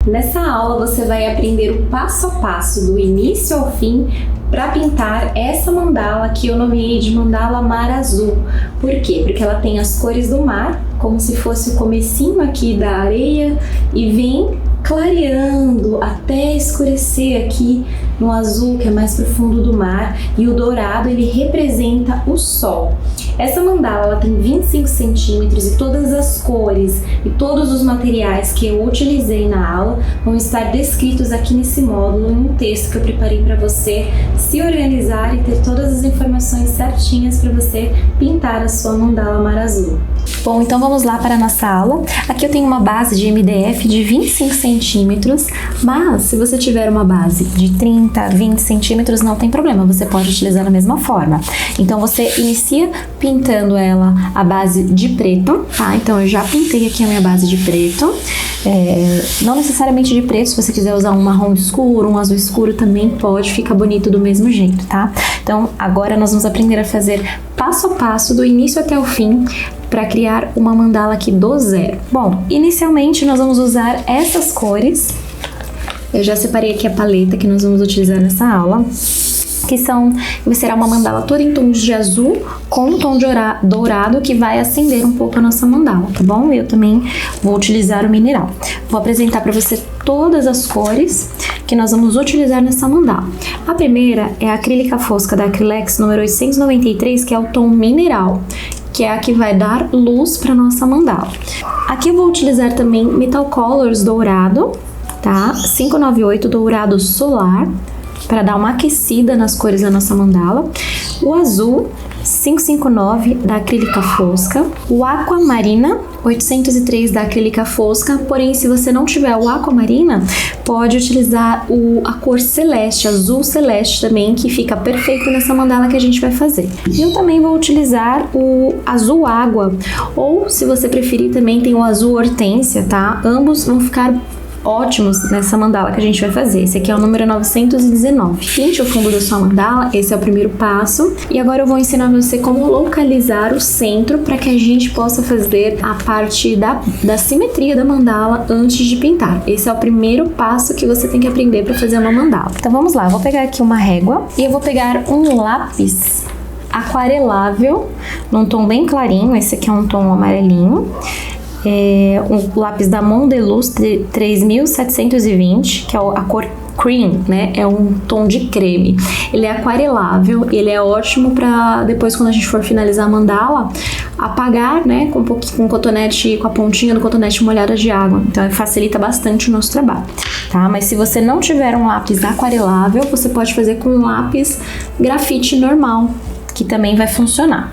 Nessa aula você vai aprender o passo a passo do início ao fim para pintar essa mandala que eu nomeei de mandala mar azul. Por quê? Porque ela tem as cores do mar, como se fosse o comecinho aqui da areia e vem clareando até escurecer aqui no azul, que é mais profundo do mar, e o dourado ele representa o sol. Essa mandala ela tem 25 centímetros e todas as cores e todos os materiais que eu utilizei na aula vão estar descritos aqui nesse módulo em um texto que eu preparei para você se organizar e ter todas as informações certinhas para você pintar a sua mandala mar azul. Bom, então vamos lá para a nossa aula. Aqui eu tenho uma base de MDF de 25 centímetros, mas se você tiver uma base de 30, 20 centímetros, não tem problema, você pode utilizar da mesma forma. Então você inicia pintando ela a base de preto, tá? Então eu já pintei aqui a minha base de preto, não necessariamente de preto, se você quiser usar um marrom escuro, um azul escuro também pode, fica bonito do mesmo jeito, tá? Então agora nós vamos aprender a fazer passo a passo, do início até o fim, para criar uma mandala aqui do zero. Bom, inicialmente nós vamos usar essas cores. Eu já separei aqui a paleta que nós vamos utilizar nessa aula, que será uma mandala toda em tons de azul com um tom de dourado que vai acender um pouco a nossa mandala, tá bom? Eu também vou utilizar o mineral. Vou apresentar para você todas as cores que nós vamos utilizar nessa mandala. A primeira é a acrílica fosca da Acrylex número 893, que é o tom mineral, que é a que vai dar luz para nossa mandala. Aqui eu vou utilizar também Metal Colors dourado, tá? 598 dourado solar, para dar uma aquecida nas cores da nossa mandala. O azul 559 da acrílica fosca, o aquamarina 803 da acrílica fosca, porém se você não tiver o aquamarina, pode utilizar a cor celeste, azul celeste também, que fica perfeito nessa mandala que a gente vai fazer. E eu também vou utilizar o azul água, ou se você preferir também tem o azul hortênsia, tá? Ambos vão ficar ótimos nessa mandala que a gente vai fazer. Esse aqui é o número 919. Pinte o fundo da sua mandala, esse é o primeiro passo. E agora eu vou ensinar você como localizar o centro para que a gente possa fazer a parte da simetria da mandala antes de pintar. Esse é o primeiro passo que você tem que aprender para fazer uma mandala. Então vamos lá, eu vou pegar aqui uma régua e eu vou pegar um lápis aquarelável num tom bem clarinho. Esse aqui é um tom amarelinho. Um lápis da Mondeluz 3720, que é a cor cream, né? É um tom de creme. Ele é aquarelável, ele é ótimo para depois, quando a gente for finalizar a mandala, apagar, né? Com cotonete, com a pontinha do cotonete molhada de água. Então facilita bastante o nosso trabalho, tá? Mas se você não tiver um lápis aquarelável, você pode fazer com um lápis grafite normal, que também vai funcionar.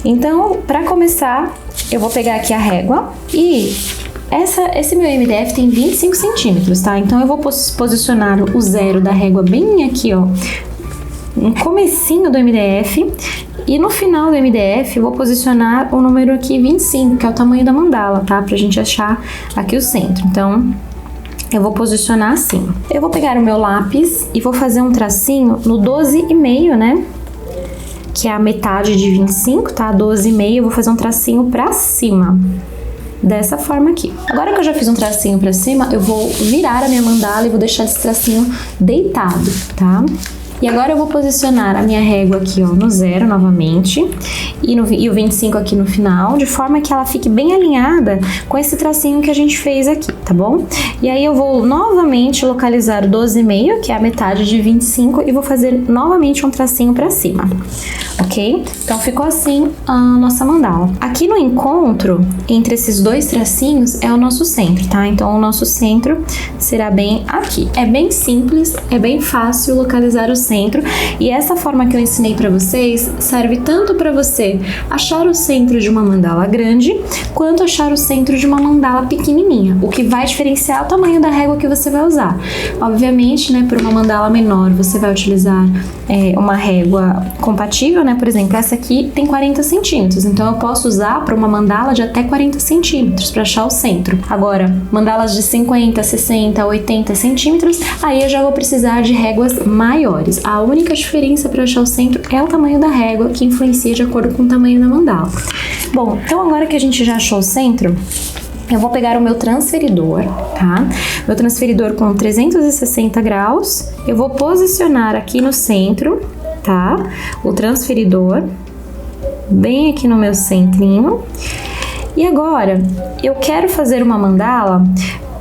Então, para começar, eu vou pegar aqui a régua e esse meu MDF tem 25 centímetros, tá? Então eu vou posicionar o zero da régua bem aqui, ó, no comecinho do MDF, e no final do MDF eu vou posicionar o número aqui 25, que é o tamanho da mandala, tá? Pra gente achar aqui o centro. Então eu vou posicionar assim. Eu vou pegar o meu lápis e vou fazer um tracinho no 12,5, né? Que é a metade de 25, tá? 12,5, eu vou fazer um tracinho pra cima, dessa forma aqui. Agora que eu já fiz um tracinho pra cima, eu vou virar a minha mandala e vou deixar esse tracinho deitado, tá? E agora eu vou posicionar a minha régua aqui, ó, no zero novamente, e o 25 aqui no final, de forma que ela fique bem alinhada com esse tracinho que a gente fez aqui, tá bom? E aí eu vou novamente localizar o 12,5, que é a metade de 25, e vou fazer novamente um tracinho pra cima, ok? Então ficou assim a nossa mandala. Aqui no encontro entre esses dois tracinhos é o nosso centro, tá? Então o nosso centro será bem aqui. É bem simples, é bem fácil localizar o centro, e essa forma que eu ensinei para vocês serve tanto para você achar o centro de uma mandala grande, quanto achar o centro de uma mandala pequenininha. O que vai diferenciar é o tamanho da régua que você vai usar. Obviamente, né, por uma mandala menor, você vai utilizar uma régua compatível, né? Por exemplo, essa aqui tem 40 centímetros, então eu posso usar para uma mandala de até 40 centímetros para achar o centro. Agora, mandalas de 50, 60, 80 centímetros, aí eu já vou precisar de réguas maiores. A única diferença para achar o centro é o tamanho da régua, que influencia de acordo com o tamanho da mandala. Bom, então agora que a gente já achou o centro, eu vou pegar o meu transferidor, tá? Meu transferidor com 360 graus, eu vou posicionar aqui no centro, tá? O transferidor, bem aqui no meu centrinho. E agora, eu quero fazer uma mandala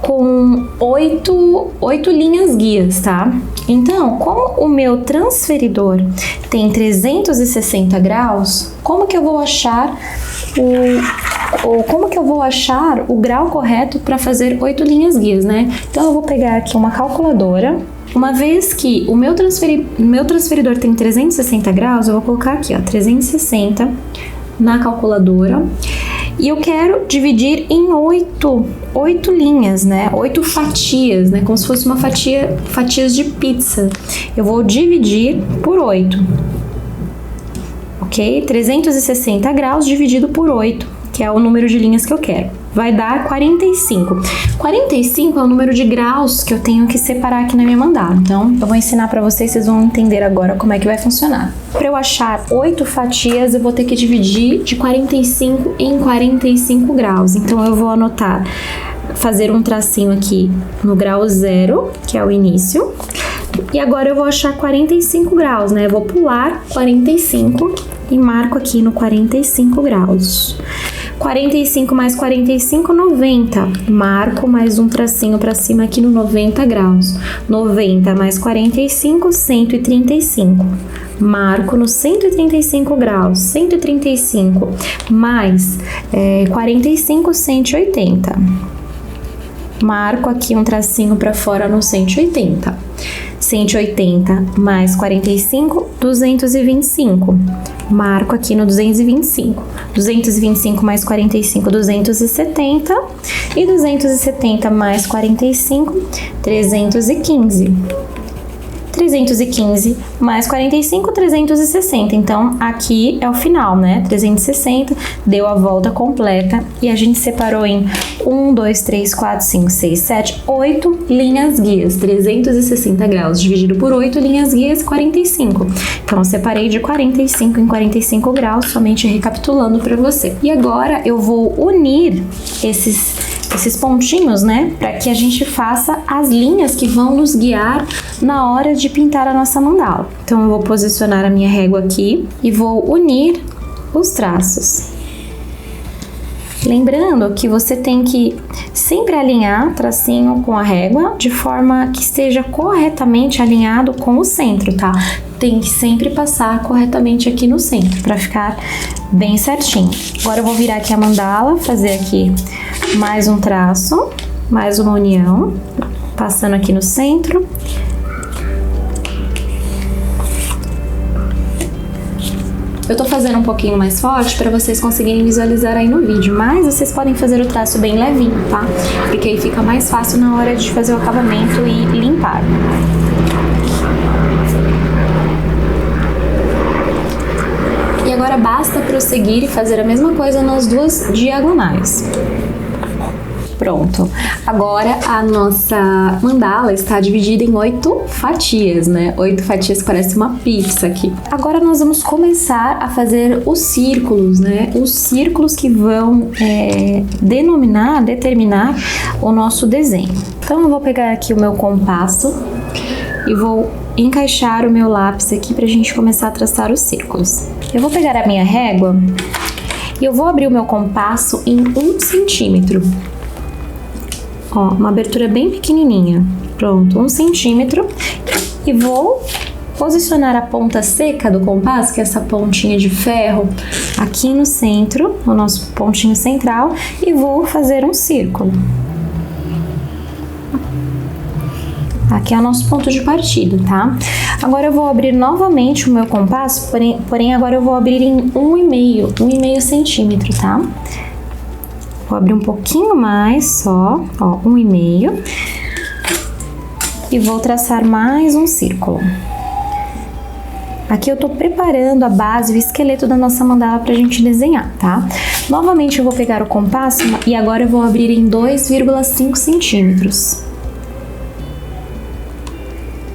com 8 linhas guias, tá? Então, como o meu transferidor tem 360 graus, como que eu vou achar o grau correto para fazer 8 linhas guias, né? Então, eu vou pegar aqui uma calculadora. Uma vez que o meu transferidor tem 360 graus, eu vou colocar aqui, ó, 360 na calculadora. E eu quero dividir em 8 linhas, né? 8 fatias, né? Como se fosse uma fatias de pizza. Eu vou dividir por 8. Ok? 360 graus dividido por 8, que é o número de linhas que eu quero. Vai dar 45. 45 é o número de graus que eu tenho que separar aqui na minha mandala. Então, eu vou ensinar pra vocês, vocês vão entender agora como é que vai funcionar. Para eu achar 8 fatias, eu vou ter que dividir de 45 em 45 graus. Então, eu vou anotar, fazer um tracinho aqui no grau 0, que é o início. E agora eu vou achar 45 graus, né? Eu vou pular 45 e marco aqui no 45 graus. 45 mais 45, 90. Marco mais um tracinho para cima aqui no 90 graus. 90 mais 45, 135. Marco no 135 graus. 135 mais 45, 180. Marco aqui um tracinho para fora no 180. 180 mais 45, 225. Marco aqui no 225. 225 mais 45, 270. E 270 mais 45, 315. 315 mais 45, 360. Então, aqui é o final, né? 360, deu a volta completa e a gente separou em 1, 2, 3, 4, 5, 6, 7, 8 linhas guias. 360 graus dividido por 8 linhas guias, 45. Então, eu separei de 45 em 45 graus, somente recapitulando para você. E agora, eu vou unir esses pontinhos, né, para que a gente faça as linhas que vão nos guiar na hora de pintar a nossa mandala. Então, eu vou posicionar a minha régua aqui e vou unir os traços. Lembrando que você tem que sempre alinhar tracinho com a régua de forma que esteja corretamente alinhado com o centro, tá? Tem que sempre passar corretamente aqui no centro para ficar bem certinho. Agora eu vou virar aqui a mandala, fazer aqui mais um traço, mais uma união, passando aqui no centro. Eu tô fazendo um pouquinho mais forte para vocês conseguirem visualizar aí no vídeo, mas vocês podem fazer o traço bem levinho, tá? Porque aí fica mais fácil na hora de fazer o acabamento e limpar. E agora basta prosseguir e fazer a mesma coisa nas duas diagonais. Pronto. Agora a nossa mandala está dividida em 8 fatias, né? 8 fatias que parece uma pizza aqui. Agora nós vamos começar a fazer os círculos, né? Os círculos que vão determinar o nosso desenho. Então eu vou pegar aqui o meu compasso e vou encaixar o meu lápis aqui pra gente começar a traçar os círculos. Eu vou pegar a minha régua e eu vou abrir o meu compasso em 1 centímetro. Ó, uma abertura bem pequenininha. Pronto, 1 centímetro. E vou posicionar a ponta seca do compasso, que é essa pontinha de ferro, aqui no centro, o nosso pontinho central, e vou fazer um círculo. Aqui é o nosso ponto de partida, tá? Agora eu vou abrir novamente o meu compasso, porém agora eu vou abrir em 1,5 centímetro, tá? Vou abrir um pouquinho mais só, ó, 1,5. E vou traçar mais um círculo. Aqui eu tô preparando a base, o esqueleto da nossa mandala pra gente desenhar, tá? Novamente eu vou pegar o compasso e agora eu vou abrir em 2,5 centímetros.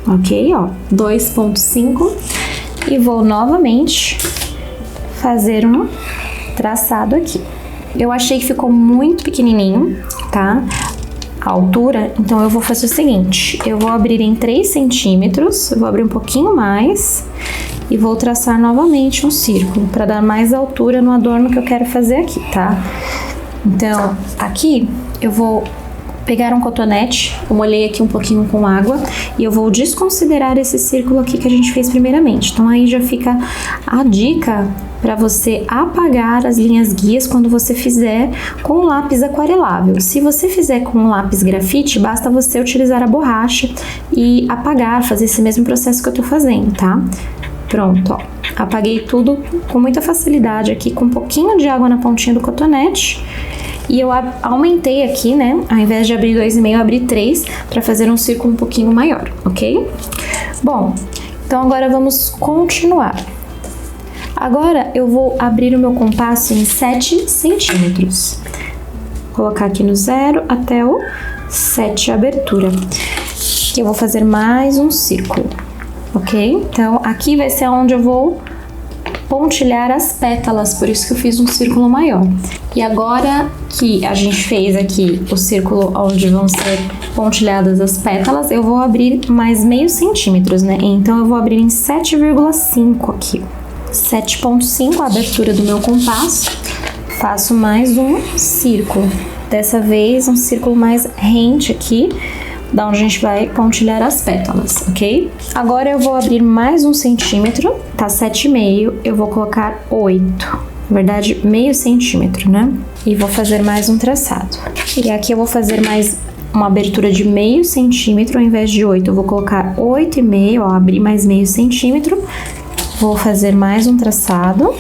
Ok, ó, 2,5. E vou novamente fazer um traçado aqui. eu achei que ficou muito pequenininho, tá? A altura, então eu vou fazer o seguinte, eu vou abrir em 3 centímetros, eu vou abrir um pouquinho mais e vou traçar novamente um círculo para dar mais altura no adorno que eu quero fazer aqui, tá? Então, aqui eu vou pegar um cotonete, eu molhei aqui um pouquinho com água e eu vou desconsiderar esse círculo aqui que a gente fez primeiramente. Então aí já fica a dica para você apagar as linhas guias quando você fizer com um lápis aquarelável. Se você fizer com um lápis grafite, basta você utilizar a borracha e apagar, fazer esse mesmo processo que eu tô fazendo, tá? Pronto, ó. Apaguei tudo com muita facilidade aqui, com um pouquinho de água na pontinha do cotonete. E eu aumentei aqui, né? Ao invés de abrir 2,5, eu abri 3 para fazer um círculo um pouquinho maior, ok? Bom, então agora vamos continuar. Agora eu vou abrir o meu compasso em 7 centímetros. Vou colocar aqui no 0 até o 7 a abertura. E eu vou fazer mais um círculo, ok? Então aqui vai ser onde eu vou pontilhar as pétalas, por isso que eu fiz um círculo maior. E agora que a gente fez aqui o círculo onde vão ser pontilhadas as pétalas, eu vou abrir mais meio centímetros, né? Então eu vou abrir em 7,5 aqui. 7,5 a abertura do meu compasso. Faço mais um círculo. Dessa vez um círculo mais rente aqui, da onde a gente vai pontilhar as pétalas, ok? Agora eu vou abrir mais um centímetro, tá 7,5, eu vou colocar 8, na verdade meio centímetro, né? E vou fazer mais um traçado. E aqui eu vou fazer mais uma abertura de meio centímetro, ao invés de 8, eu vou colocar 8,5, ó, abrir mais meio centímetro. Vou fazer mais um traçado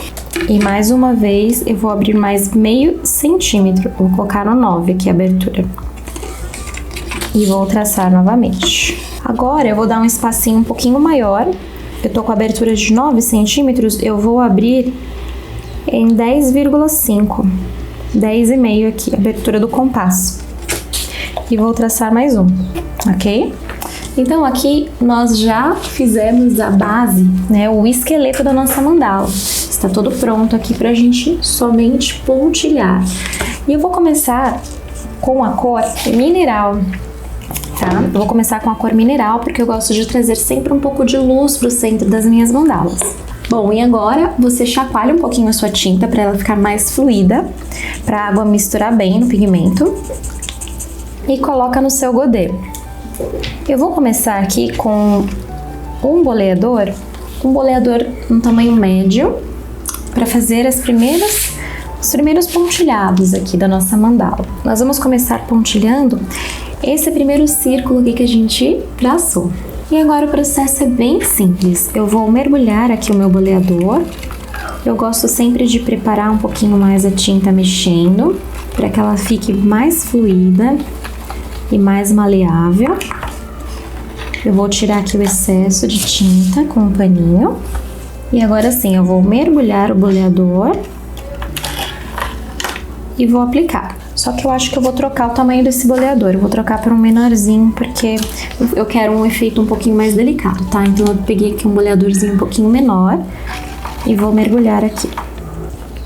e mais uma vez eu vou abrir mais meio centímetro, vou colocar no 9 aqui a abertura. E vou traçar novamente. Agora eu vou dar um espacinho um pouquinho maior. Eu tô com a abertura de 9 centímetros, eu vou abrir em 10,5. 10,5 aqui, abertura do compasso. E vou traçar mais um, ok? Então aqui nós já fizemos a base, né, o esqueleto da nossa mandala. Está todo pronto aqui pra gente somente pontilhar. E eu vou começar com a cor mineral. Tá? Eu vou começar com a cor mineral porque eu gosto de trazer sempre um pouco de luz pro centro das minhas mandalas. Bom, e agora você chacoalha um pouquinho a sua tinta para ela ficar mais fluida, para a água misturar bem no pigmento e coloca no seu godê. Eu vou começar aqui com um boleador no tamanho médio para fazer os primeiros pontilhados aqui da nossa mandala. Nós vamos começar pontilhando esse primeiro círculo aqui que a gente traçou. E agora o processo é bem simples. Eu vou mergulhar aqui o meu boleador. Eu gosto sempre de preparar um pouquinho mais a tinta mexendo, para que ela fique mais fluida e mais maleável. Eu vou tirar aqui o excesso de tinta com um paninho. E agora sim, eu vou mergulhar o boleador e vou aplicar. Só que eu acho que eu vou trocar o tamanho desse boleador. Eu vou trocar para um menorzinho, porque eu quero um efeito um pouquinho mais delicado, tá? Então eu peguei aqui um boleadorzinho um pouquinho menor e vou mergulhar aqui.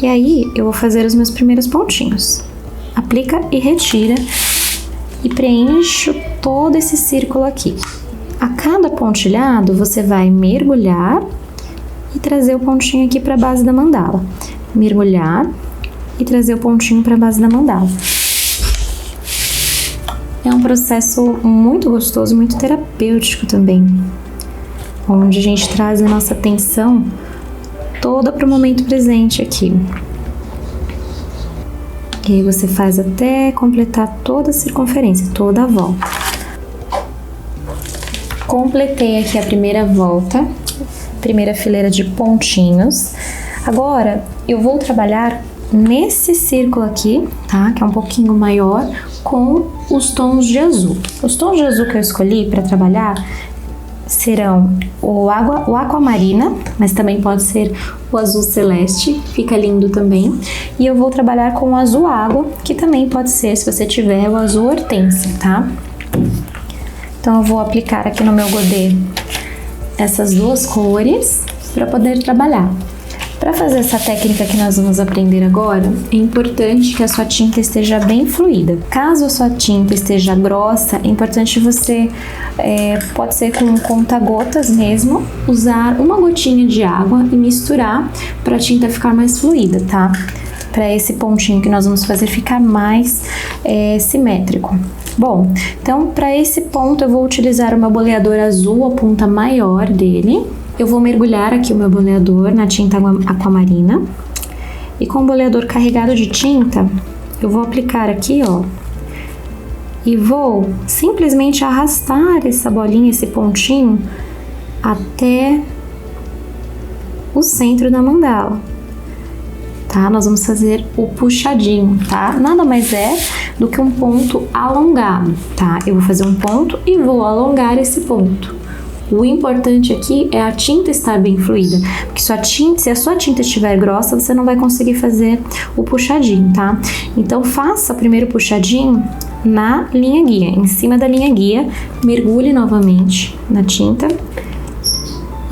E aí eu vou fazer os meus primeiros pontinhos. Aplica e retira e preencho todo esse círculo aqui. A cada pontilhado você vai mergulhar e trazer o pontinho aqui para a base da mandala. Mergulhar e trazer o pontinho para a base da mandala. É um processo muito gostoso, muito terapêutico também, onde a gente traz a nossa atenção toda para o momento presente aqui. E aí você faz até completar toda a circunferência, toda a volta. Completei aqui a primeira volta, primeira fileira de pontinhos. Agora eu vou trabalhar nesse círculo aqui, tá? Que é um pouquinho maior, com os tons de azul. Os tons de azul que eu escolhi para trabalhar serão o aquamarina, mas também pode ser o azul celeste, fica lindo também. E eu vou trabalhar com o azul água, que também pode ser, se você tiver, o azul hortênsia, tá? Então eu vou aplicar aqui no meu godê essas duas cores para poder trabalhar. Para fazer essa técnica que nós vamos aprender agora, é importante que a sua tinta esteja bem fluida. Caso a sua tinta esteja grossa, é importante você, pode ser com conta-gotas mesmo, usar uma gotinha de água e misturar para a tinta ficar mais fluida, tá? Para esse pontinho que nós vamos fazer ficar mais simétrico. Bom, então para esse ponto eu vou utilizar o meu boleador azul, a ponta maior dele. Eu vou mergulhar aqui o meu boleador na tinta aquamarina e com o boleador carregado de tinta, eu vou aplicar aqui, ó, e vou simplesmente arrastar essa bolinha, esse pontinho, até o centro da mandala, tá? Nós vamos fazer o puxadinho, tá? Nada mais é do que um ponto alongado, tá? Eu vou fazer um ponto e vou alongar esse ponto. O importante aqui é a tinta estar bem fluida, porque se a sua tinta estiver grossa, você não vai conseguir fazer o puxadinho, tá? Então, faça o primeiro puxadinho na linha guia, em cima da linha guia, mergulhe novamente na tinta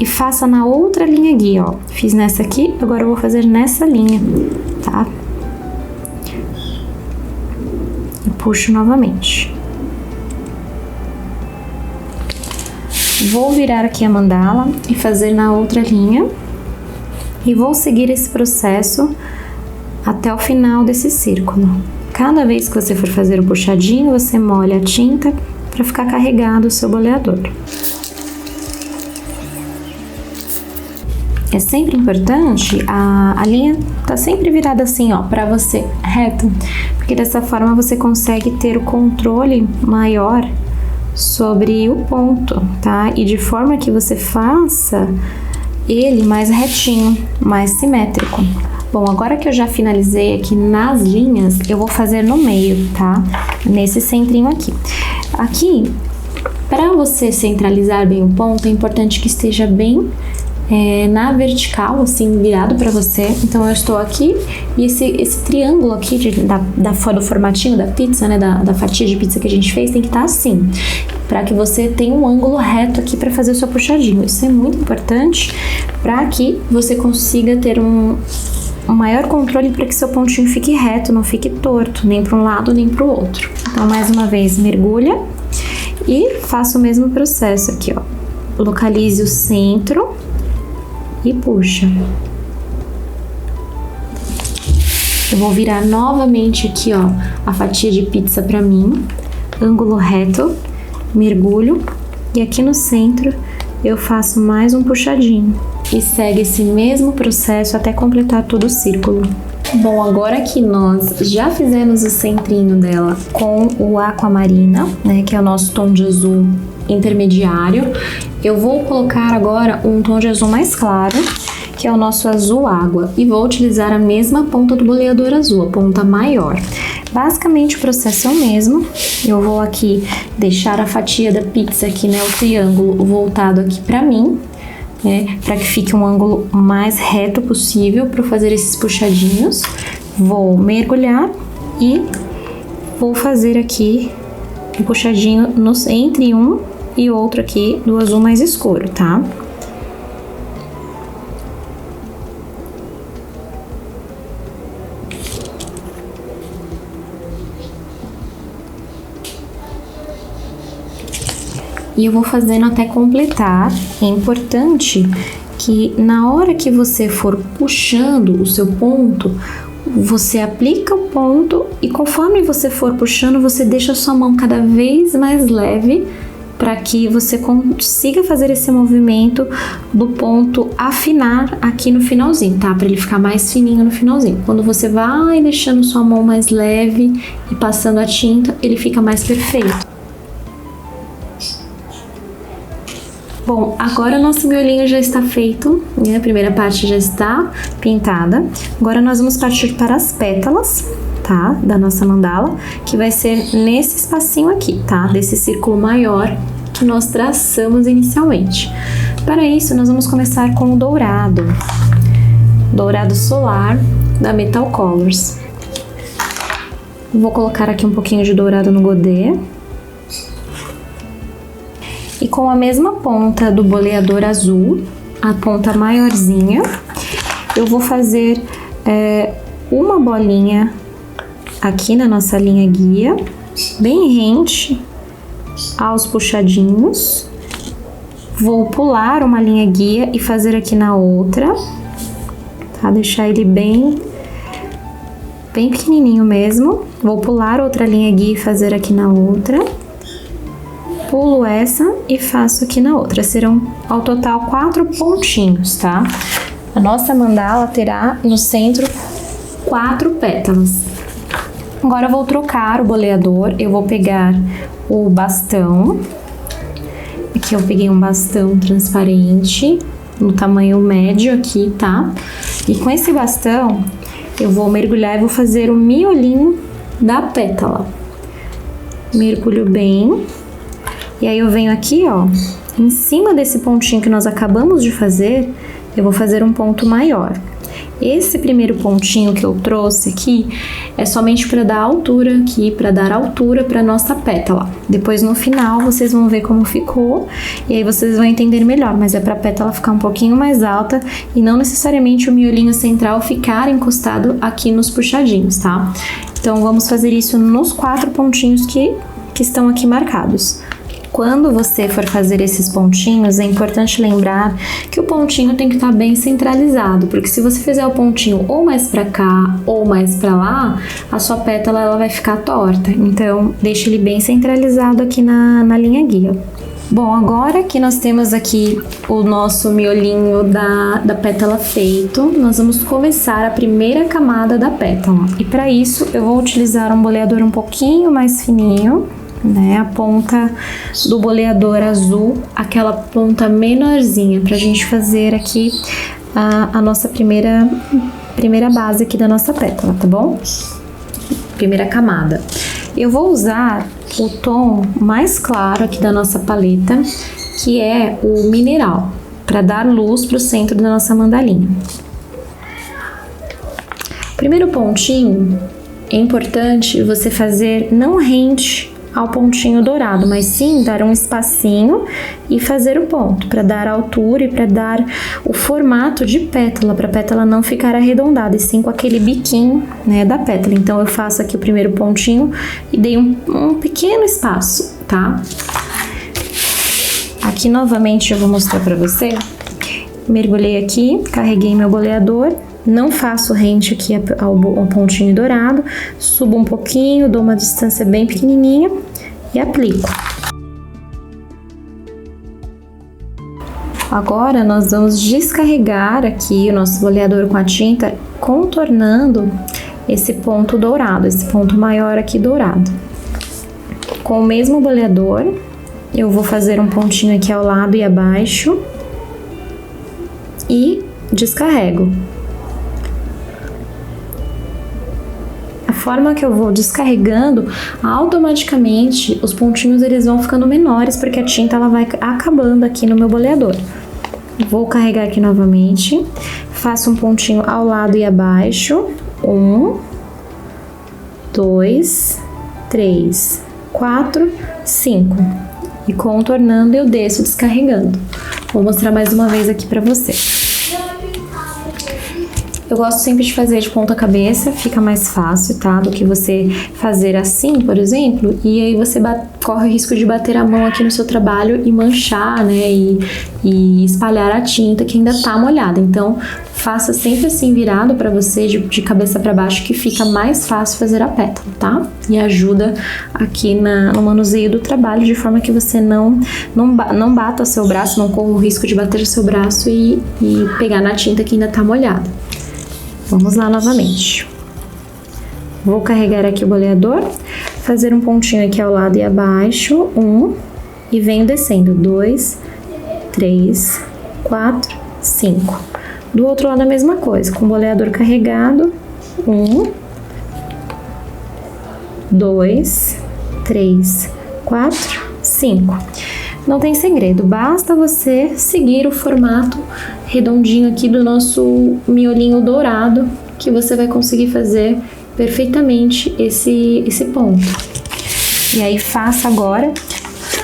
e faça na outra linha guia, ó. Fiz nessa aqui, agora eu vou fazer nessa linha, tá? E puxo novamente. Vou virar aqui a mandala e fazer na outra linha e vou seguir esse processo até o final desse círculo. Cada vez que você for fazer o puxadinho, você molha a tinta para ficar carregado o seu boleador. É sempre importante a linha tá sempre virada assim, ó, para você reto, porque dessa forma você consegue ter o controle maior sobre o ponto, tá? E de forma que você faça ele mais retinho, mais simétrico. Bom, agora que eu já finalizei aqui nas linhas, eu vou fazer no meio, tá? Nesse centrinho aqui. Aqui, para você centralizar bem o ponto, é importante que esteja bem na vertical, assim, virado para você. Então eu estou aqui e esse triângulo aqui do formatinho da pizza, né, da fatia de pizza que a gente fez, tem que estar assim, para que você tenha um ângulo reto aqui para fazer o seu puxadinho. Isso é muito importante para que você consiga ter um maior controle para que seu pontinho fique reto, não fique torto, nem para um lado nem para o outro. Então, mais uma vez, mergulha e faça o mesmo processo aqui, ó. Localize o centro e puxa. Eu vou virar novamente aqui, ó, a fatia de pizza para mim, ângulo reto, mergulho e aqui no centro eu faço mais um puxadinho e segue esse mesmo processo até completar todo o círculo. Bom, agora que nós já fizemos o centrinho dela com o aquamarina, né, que é o nosso tom de azul intermediário, eu vou colocar agora um tom de azul mais claro, que é o nosso azul água, e vou utilizar a mesma ponta do boleador azul, a ponta maior. Basicamente o processo é o mesmo. Eu vou aqui deixar a fatia da pizza aqui, né, o triângulo voltado aqui para mim, né, para que fique um ângulo mais reto possível para fazer esses puxadinhos. Vou mergulhar e vou fazer aqui um puxadinho entre um e outro aqui do azul mais escuro, tá? E eu vou fazendo até completar. É importante que na hora que você for puxando o seu ponto, você aplica o ponto e conforme você for puxando, você deixa a sua mão cada vez mais leve para que você consiga fazer esse movimento do ponto afinar aqui no finalzinho, tá? Para ele ficar mais fininho no finalzinho. Quando você vai deixando sua mão mais leve e passando a tinta, ele fica mais perfeito. Bom, agora o nosso miolinho já está feito, né? A primeira parte já está pintada. Agora nós vamos partir para as pétalas, tá? Da nossa mandala, que vai ser nesse espacinho aqui, tá? Desse círculo maior que nós traçamos inicialmente. Para isso, nós vamos começar com o dourado. Dourado solar da Metal Colors. Vou colocar aqui um pouquinho de dourado no godê. E com a mesma ponta do boleador azul, a ponta maiorzinha, eu vou fazer uma bolinha aqui na nossa linha guia, bem rente aos puxadinhos. Vou pular uma linha guia e fazer aqui na outra, tá? Deixar ele bem pequenininho mesmo. Vou pular outra linha guia e fazer aqui na outra. Pulo essa e faço aqui na outra. Serão ao total 4 pontinhos, tá? A nossa mandala terá no centro 4 pétalas. Agora eu vou trocar o boleador. Eu vou pegar o bastão. Aqui eu peguei um bastão transparente, no tamanho médio aqui, tá? E com esse bastão, eu vou mergulhar e vou fazer o miolinho da pétala. Mergulho bem. E aí eu venho aqui, ó, em cima desse pontinho que nós acabamos de fazer, eu vou fazer um ponto maior. Esse primeiro pontinho que eu trouxe aqui é somente para dar altura aqui, para dar altura para nossa pétala. Depois no final vocês vão ver como ficou e aí vocês vão entender melhor, mas é para a pétala ficar um pouquinho mais alta e não necessariamente o miolinho central ficar encostado aqui nos puxadinhos, tá? Então vamos fazer isso nos 4 pontinhos que estão aqui marcados. Quando você for fazer esses pontinhos, é importante lembrar que o pontinho tem que estar bem centralizado, porque se você fizer o pontinho ou mais para cá ou mais para lá, a sua pétala ela vai ficar torta. Então, deixe ele bem centralizado aqui na linha guia. Bom, agora que nós temos aqui o nosso miolinho da pétala feito, nós vamos começar a primeira camada da pétala. E para isso, eu vou utilizar um boleador um pouquinho mais fininho, né, a ponta do boleador azul, aquela ponta menorzinha, pra gente fazer aqui a nossa primeira base aqui da nossa pétala, tá bom? Primeira camada. Eu vou usar o tom mais claro aqui da nossa paleta, que é o mineral, para dar luz pro centro da nossa mandalinha. Primeiro pontinho, é importante você fazer não rente ao pontinho dourado, mas sim dar um espacinho e fazer o ponto, para dar altura e para dar o formato de pétala, para a pétala não ficar arredondada, e sim com aquele biquinho, né, da pétala. Então eu faço aqui o primeiro pontinho e dei um pequeno espaço, tá? Aqui novamente eu vou mostrar para você. Mergulhei aqui, carreguei meu boleador. Não faço rente aqui ao pontinho dourado, subo um pouquinho, dou uma distância bem pequenininha e aplico. Agora nós vamos descarregar aqui o nosso boleador com a tinta, contornando esse ponto dourado, esse ponto maior aqui dourado. Com o mesmo boleador, eu vou fazer um pontinho aqui ao lado e abaixo e descarrego. Forma que eu vou descarregando, automaticamente os pontinhos eles vão ficando menores, porque a tinta ela vai acabando aqui no meu boleador. Vou carregar aqui novamente, faço um pontinho ao lado e abaixo, 1, 2, 3, 4, 5, e contornando eu desço descarregando. Vou mostrar mais uma vez aqui pra você. Eu gosto sempre de fazer de ponta cabeça, fica mais fácil, tá? Do que você fazer assim, por exemplo, e aí você corre o risco de bater a mão aqui no seu trabalho e manchar, né? E espalhar a tinta que ainda tá molhada. Então, faça sempre assim virado pra você, de cabeça pra baixo, que fica mais fácil fazer a pétala, tá? E ajuda aqui no manuseio do trabalho, de forma que você não bata o seu braço, não corra o risco de bater o seu braço e pegar na tinta que ainda tá molhada. Vamos lá novamente. Vou carregar aqui o boleador, fazer um pontinho aqui ao lado e abaixo, 1, e venho descendo, 2, 3, 4, 5. Do outro lado a mesma coisa, com o boleador carregado, 1, 2, 3, 4, 5. Não tem segredo, basta você seguir o formato redondinho aqui do nosso miolinho dourado, que você vai conseguir fazer perfeitamente esse ponto. E aí faça agora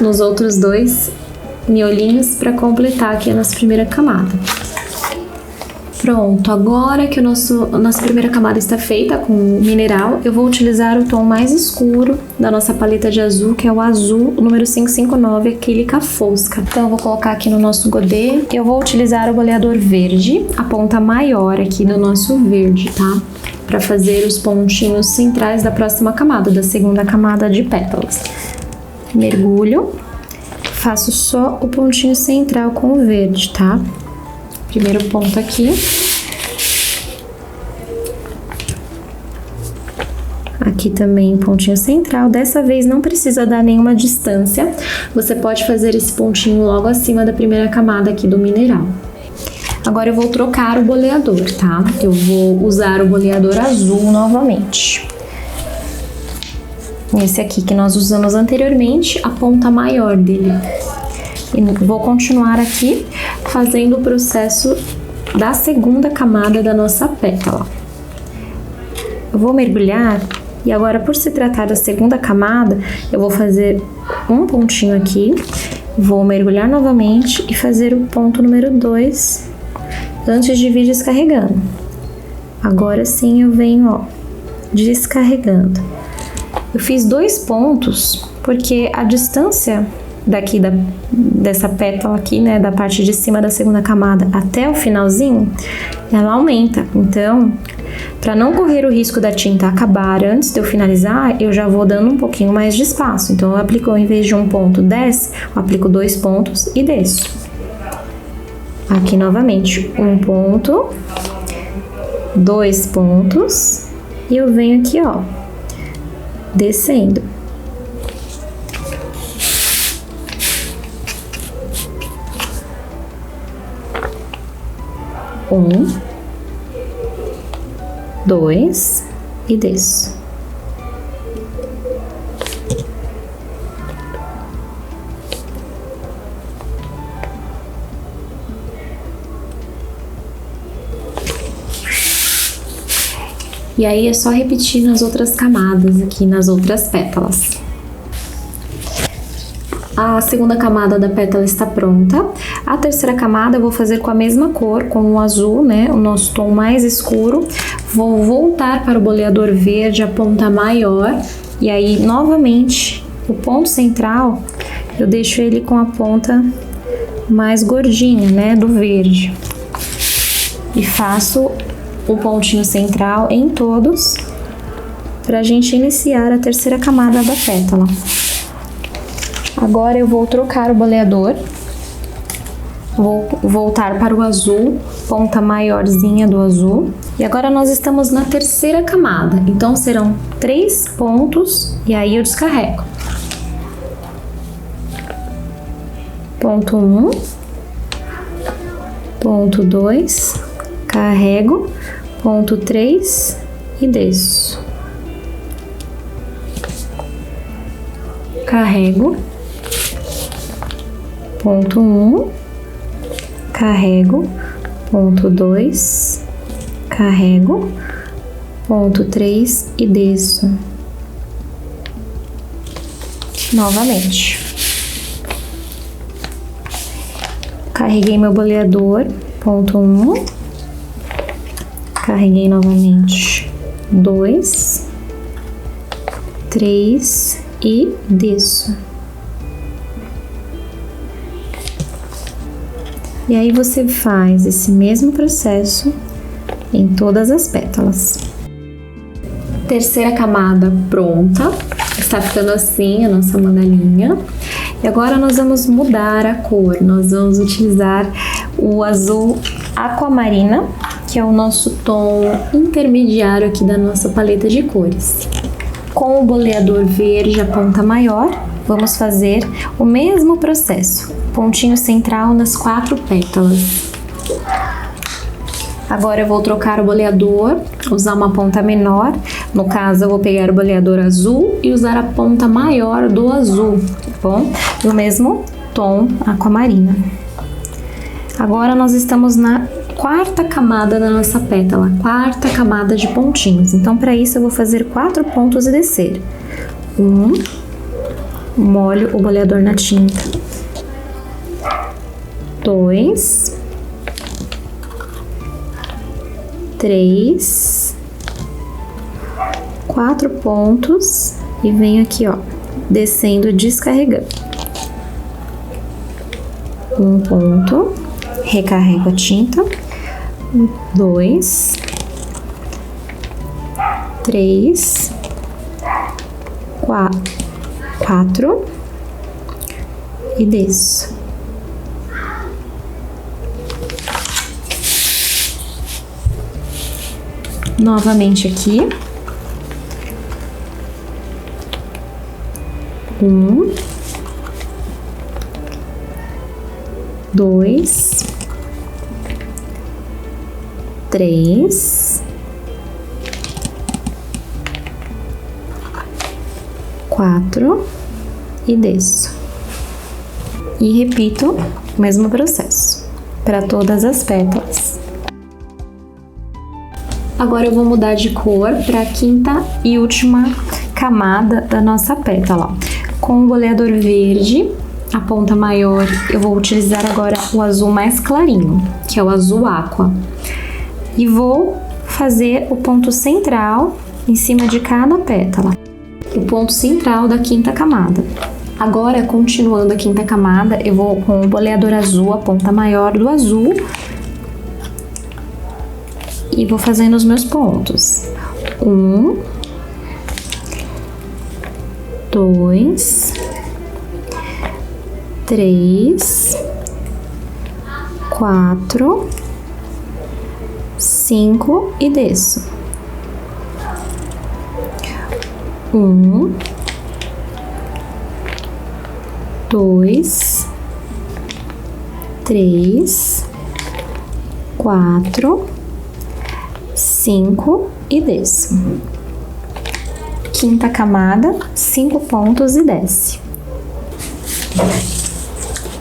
nos outros 2 miolinhos para completar aqui a nossa primeira camada. Pronto, agora que nossa primeira camada está feita com o mineral, eu vou utilizar o tom mais escuro da nossa paleta de azul, que é o azul número 559, acrílica fosca. Então eu vou colocar aqui no nosso godê. Eu vou utilizar o boleador verde, a ponta maior aqui do nosso verde, tá? Para fazer os pontinhos centrais da próxima camada, da segunda camada de pétalas. Mergulho, faço só o pontinho central com o verde, tá? Primeiro ponto aqui. Aqui também pontinho central. Dessa vez não precisa dar nenhuma distância. Você pode fazer esse pontinho logo acima da primeira camada aqui do mineral. Agora eu vou trocar o boleador, tá? Eu vou usar o boleador azul novamente. Esse aqui que nós usamos anteriormente, a ponta maior dele. E vou continuar aqui fazendo o processo da segunda camada da nossa pétala. Eu vou mergulhar e agora, por se tratar da segunda camada, eu vou fazer um pontinho aqui, vou mergulhar novamente e fazer o ponto número 2 antes de vir descarregando. Agora sim eu venho, ó, descarregando. Eu fiz 2 pontos porque a distância daqui dessa pétala aqui, né, da parte de cima da segunda camada até o finalzinho, ela aumenta. Então, para não correr o risco da tinta acabar antes de eu finalizar, eu já vou dando um pouquinho mais de espaço. Então, eu aplico, ao invés de um ponto, desce, eu aplico 2 pontos e desço. Aqui novamente, um ponto, 2 pontos, e eu venho aqui, ó, descendo. Um, 2 e desço. E aí é só repetir nas outras camadas aqui, nas outras pétalas. A segunda camada da pétala está pronta. A terceira camada eu vou fazer com a mesma cor, com o azul, né? O nosso tom mais escuro. Vou voltar para o boleador verde, a ponta maior. E aí, novamente, o ponto central, eu deixo ele com a ponta mais gordinha, né? Do verde. E faço o pontinho central em todos, pra gente iniciar a terceira camada da pétala. Agora eu vou trocar o boleador, vou voltar para o azul, ponta maiorzinha do azul. E agora nós estamos na terceira camada, então serão 3 pontos e aí eu descarrego. Ponto 1, ponto 2, carrego, ponto 3 e desço. Carrego, ponto 1, carrego, ponto 2, carrego, ponto 3 e desço. Novamente. Carreguei meu boleador, ponto 1, carreguei novamente, 2, 3 e desço. E aí você faz esse mesmo processo em todas as pétalas. Terceira camada pronta, está ficando assim a nossa mandalinha. E agora nós vamos mudar a cor, nós vamos utilizar o azul aquamarina, que é o nosso tom intermediário aqui da nossa paleta de cores. Com o boleador verde, a ponta maior, vamos fazer o mesmo processo, pontinho central nas 4 pétalas. Agora eu vou trocar o boleador, usar uma ponta menor, no caso eu vou pegar o boleador azul e usar a ponta maior do azul, tá bom? E o mesmo tom aquamarina. Agora nós estamos na 4ª camada da nossa pétala, 4ª camada de pontinhos. Então, para isso, eu vou fazer 4 pontos e descer. 1, molho o boleador na tinta. 2, 3, 4 pontos e venho aqui, ó, descendo, descarregando. Um ponto, recarrego a tinta. 2, 3, 4 e desço. Novamente aqui. 1, 2, 3, 4 e desço. E repito o mesmo processo para todas as pétalas. Agora eu vou mudar de cor para a quinta e última camada da nossa pétala. Com o boleador verde, a ponta maior, eu vou utilizar agora o azul mais clarinho, que é o azul aqua. E vou fazer o ponto central em cima de cada pétala. O ponto central da quinta camada. Agora, continuando a quinta camada, eu vou com o boleador azul, a ponta maior do azul, e vou fazendo os meus pontos. 1, 2, 3, 4, 5 e desço. 1, 2, 3, 4, 5 e desço. Quinta camada, 5 pontos e desce.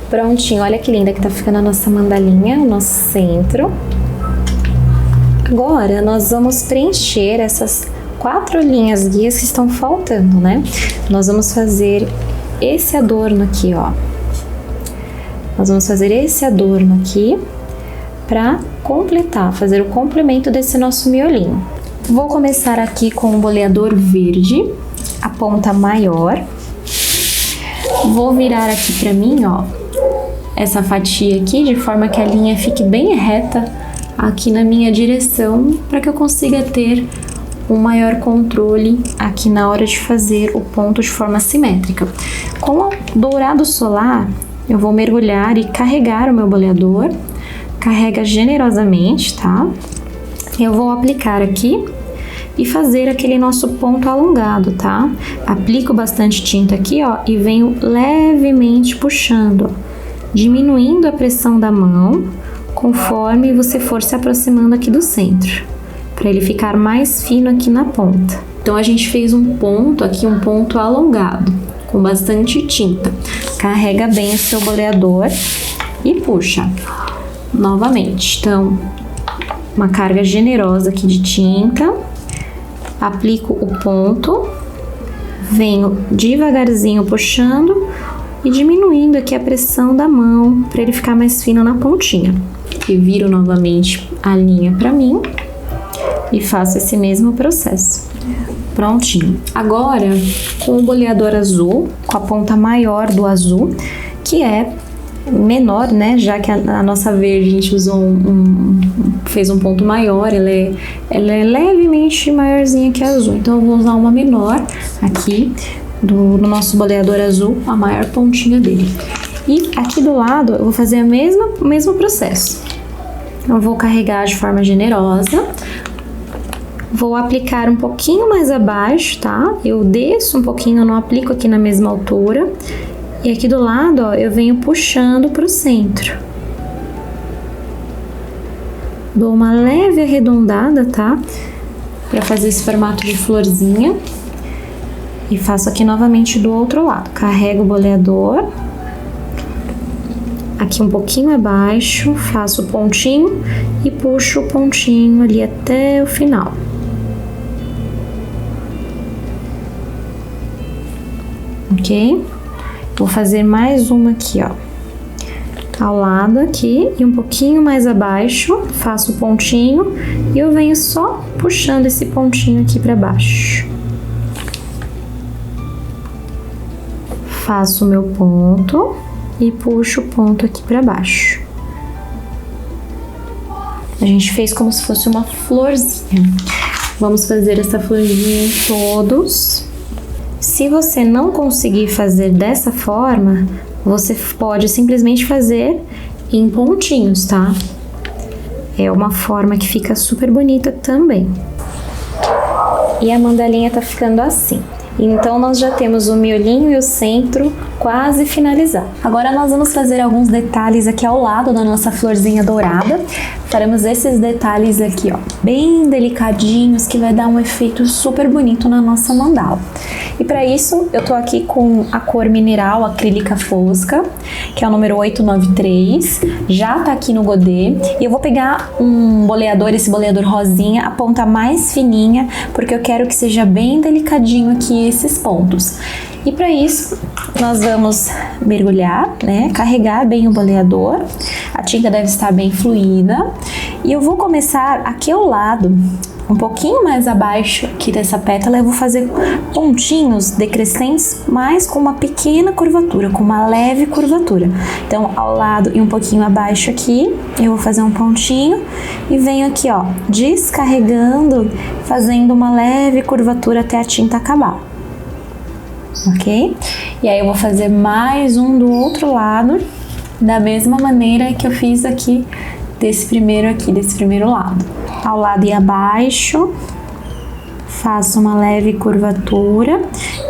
Prontinho, olha que linda que tá ficando a nossa mandalinha, o nosso centro. Agora, nós vamos preencher essas 4 linhas guias que estão faltando, né? Nós vamos fazer esse adorno aqui, ó. Nós vamos fazer esse adorno aqui para completar, fazer o complemento desse nosso miolinho. Vou começar aqui com o boleador verde, a ponta maior. Vou virar aqui para mim, ó, essa fatia aqui, de forma que a linha fique bem reta aqui na minha direção, para que eu consiga ter um maior controle aqui na hora de fazer o ponto de forma simétrica. Com o dourado solar, eu vou mergulhar e carregar o meu boleador. Carrega generosamente, tá? Eu vou aplicar aqui e fazer aquele nosso ponto alongado, tá? Aplico bastante tinta aqui, ó, e venho levemente puxando, ó, diminuindo a pressão da mão conforme você for se aproximando aqui do centro, para ele ficar mais fino aqui na ponta. Então a gente fez um ponto aqui, um ponto alongado, com bastante tinta. Carrega bem o seu boleador e puxa. Novamente, então, uma carga generosa aqui de tinta, aplico o ponto, venho devagarzinho puxando e diminuindo aqui a pressão da mão para ele ficar mais fino na pontinha. E viro novamente a linha para mim e faço esse mesmo processo. Prontinho. Agora, com o boleador azul, com a ponta maior do azul, que é menor, né? Já que a nossa verde a gente usou fez um ponto maior, ela é levemente maiorzinha que a azul. Então eu vou usar uma menor aqui no nosso boleador azul, a maior pontinha dele. E aqui do lado eu vou fazer o mesmo processo. Eu vou carregar de forma generosa. Vou aplicar um pouquinho mais abaixo, tá? Eu desço um pouquinho, não aplico aqui na mesma altura. E aqui do lado, ó, eu venho puxando pro centro. Dou uma leve arredondada, tá? Pra fazer esse formato de florzinha. E faço aqui novamente do outro lado. Carrego o boleador. Aqui um pouquinho abaixo, faço o pontinho e puxo o pontinho ali até o final. Ok? Vou fazer mais uma aqui, ó. ao lado aqui e um pouquinho mais abaixo, faço o pontinho e eu venho só puxando esse pontinho aqui para baixo. Faço o meu ponto e puxo o ponto aqui para baixo. A gente fez como se fosse uma florzinha. Vamos fazer essa florzinha em todos. Se você não conseguir fazer dessa forma, você pode simplesmente fazer em pontinhos, tá? É uma forma que fica super bonita também. E a mandalinha tá ficando assim. Então, nós já temos o miolinho e o centro quase finalizado. Agora, nós vamos fazer alguns detalhes aqui ao lado da nossa florzinha dourada. Faremos esses detalhes aqui, ó, bem delicadinhos, que vai dar um efeito super bonito na nossa mandala. E para isso, eu tô aqui com a cor mineral acrílica fosca, que é o número 893, já tá aqui no godê. E eu vou pegar um boleador, esse boleador rosinha, a ponta mais fininha, porque eu quero que seja bem delicadinho aqui esses pontos. E para isso, nós vamos mergulhar, né, carregar bem o boleador. A tinta deve estar bem fluida. E eu vou começar aqui ao lado, um pouquinho mais abaixo aqui dessa pétala, eu vou fazer pontinhos decrescentes, mas com uma pequena curvatura, com uma leve curvatura. Então, ao lado e um pouquinho abaixo aqui, eu vou fazer um pontinho e venho aqui, ó, descarregando, fazendo uma leve curvatura até a tinta acabar. Ok? E aí eu vou fazer mais um do outro lado, da mesma maneira que eu fiz aqui desse primeiro lado. Ao lado e abaixo, faço uma leve curvatura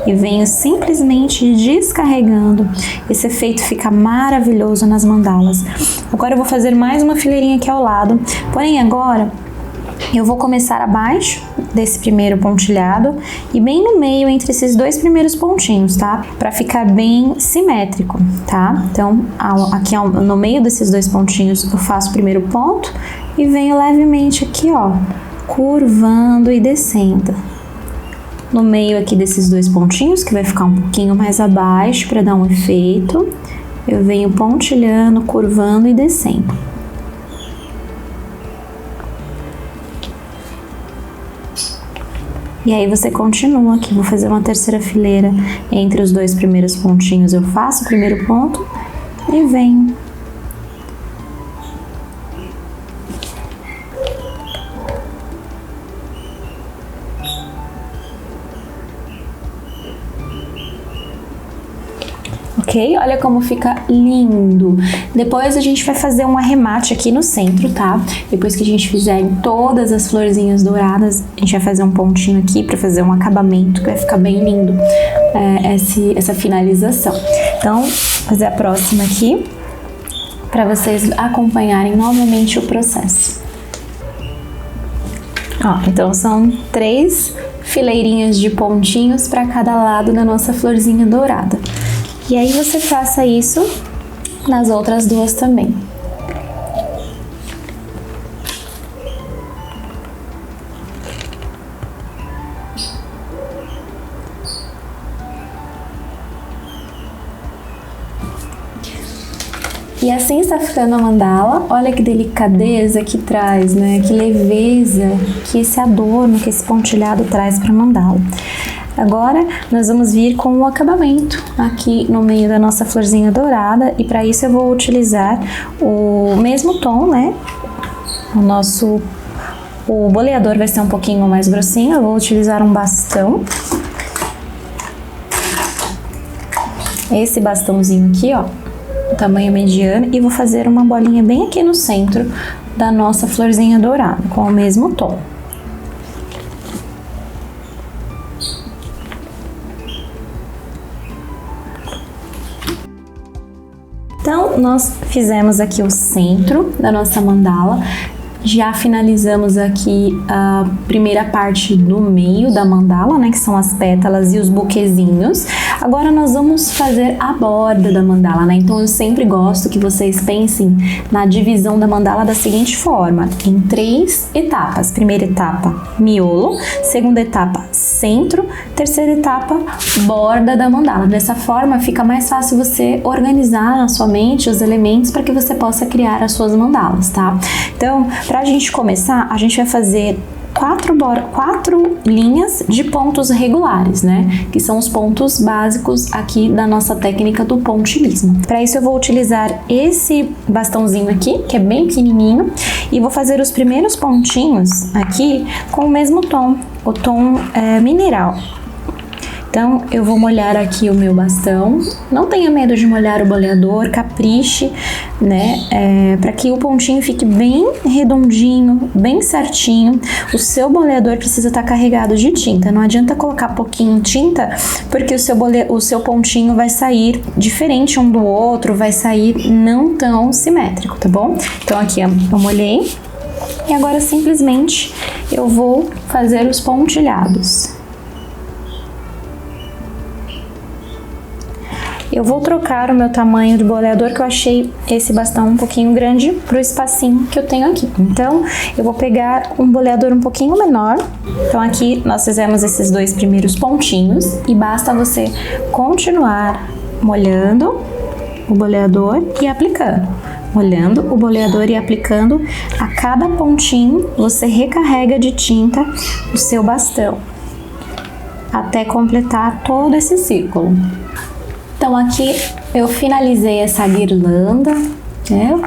e venho simplesmente descarregando. Esse efeito fica maravilhoso nas mandalas. Agora eu vou fazer mais uma fileirinha aqui ao lado, porém agora eu vou começar abaixo desse primeiro pontilhado e bem no meio entre esses dois primeiros pontinhos, tá? Pra ficar bem simétrico, tá? Então, aqui no meio desses dois pontinhos eu faço o primeiro ponto e venho levemente aqui, ó, curvando e descendo. No meio aqui desses dois pontinhos, que vai ficar um pouquinho mais abaixo para dar um efeito, eu venho pontilhando, curvando e descendo. E aí você continua aqui, vou fazer uma terceira fileira entre os dois primeiros pontinhos, eu faço o primeiro ponto e venho. Ok? Olha como fica lindo. Depois a gente vai fazer um arremate aqui no centro, tá? Depois que a gente fizer em todas as florzinhas douradas, a gente vai fazer um pontinho aqui pra fazer um acabamento, que vai ficar bem lindo essa finalização. Então, vou fazer a próxima aqui, pra vocês acompanharem novamente o processo. Ó, então são 3 fileirinhas de pontinhos para cada lado da nossa florzinha dourada. E aí você faça isso nas outras duas também. E assim está ficando a mandala. Olha que delicadeza que traz, né? Que leveza que esse adorno, que esse pontilhado traz para a mandala. Agora, nós vamos vir com o acabamento aqui no meio da nossa florzinha dourada, e para isso eu vou utilizar o mesmo tom, né? O boleador vai ser um pouquinho mais grossinho, eu vou utilizar um bastão. Esse bastãozinho aqui, ó, tamanho mediano, e vou fazer uma bolinha bem aqui no centro da nossa florzinha dourada, com o mesmo tom. Então, nós fizemos aqui o centro da nossa mandala, já finalizamos aqui a primeira parte do meio da mandala, né, que são as pétalas e os buquezinhos. Agora nós vamos fazer a borda da mandala, né? Então eu sempre gosto que vocês pensem na divisão da mandala da seguinte forma, em 3 etapas. Primeira etapa, miolo. Segunda etapa, centro. Terceira etapa, borda da mandala. Dessa forma fica mais fácil você organizar na sua mente os elementos para que você possa criar as suas mandalas, tá? Então, pra gente começar, a gente vai fazer 4 linhas de pontos regulares, né? Que são os pontos básicos aqui da nossa técnica do pontilhismo. Para isso eu vou utilizar esse bastãozinho aqui, que é bem pequenininho, e vou fazer os primeiros pontinhos aqui com o mesmo tom, o tom mineral. Então, eu vou molhar aqui o meu bastão. Não tenha medo de molhar o boleador, capriche, né? Para que o pontinho fique bem redondinho, bem certinho. O seu boleador precisa estar carregado de tinta. Não adianta colocar pouquinho tinta, porque o seu pontinho vai sair diferente um do outro, vai sair não tão simétrico, tá bom? Então, aqui eu molhei. E agora, simplesmente, eu vou fazer os pontilhados. Eu vou trocar o meu tamanho de boleador, que eu achei esse bastão um pouquinho grande pro espacinho que eu tenho aqui. Então, eu vou pegar um boleador um pouquinho menor. Então, aqui nós fizemos esses 2 primeiros pontinhos e basta você continuar molhando o boleador e aplicando. Molhando o boleador e aplicando. A cada pontinho, você recarrega de tinta o seu bastão até completar todo esse círculo. Então aqui eu finalizei essa guirlanda, né?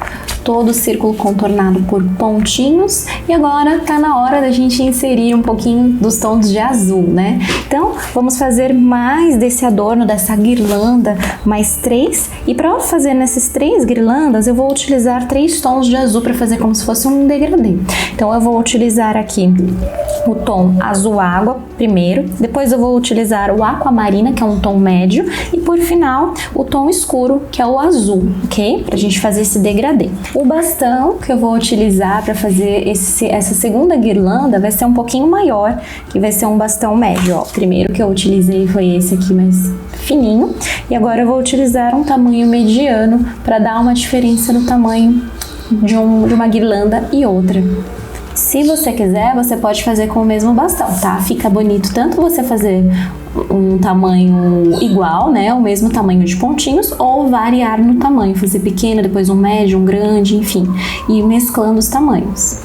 Todo o círculo contornado por pontinhos, e agora tá na hora da gente inserir um pouquinho dos tons de azul, né? Então vamos fazer mais desse adorno, dessa guirlanda, mais 3, e para fazer nessas 3 guirlandas eu vou utilizar 3 tons de azul para fazer como se fosse um degradê. Então eu vou utilizar aqui o tom azul água primeiro, depois eu vou utilizar o aquamarina, que é um tom médio, e por final o tom escuro, que é o azul, ok? Pra gente fazer esse degradê. O bastão que eu vou utilizar para fazer essa segunda guirlanda vai ser um pouquinho maior, que vai ser um bastão médio, ó. O primeiro que eu utilizei foi esse aqui, mais fininho, e agora eu vou utilizar um tamanho mediano para dar uma diferença no tamanho de uma guirlanda e outra. Se você quiser, você pode fazer com o mesmo bastão, tá? Fica bonito tanto você fazer um tamanho igual, né? O mesmo tamanho de pontinhos, ou variar no tamanho, fazer pequeno, depois um médio, um grande, enfim, e ir mesclando os tamanhos.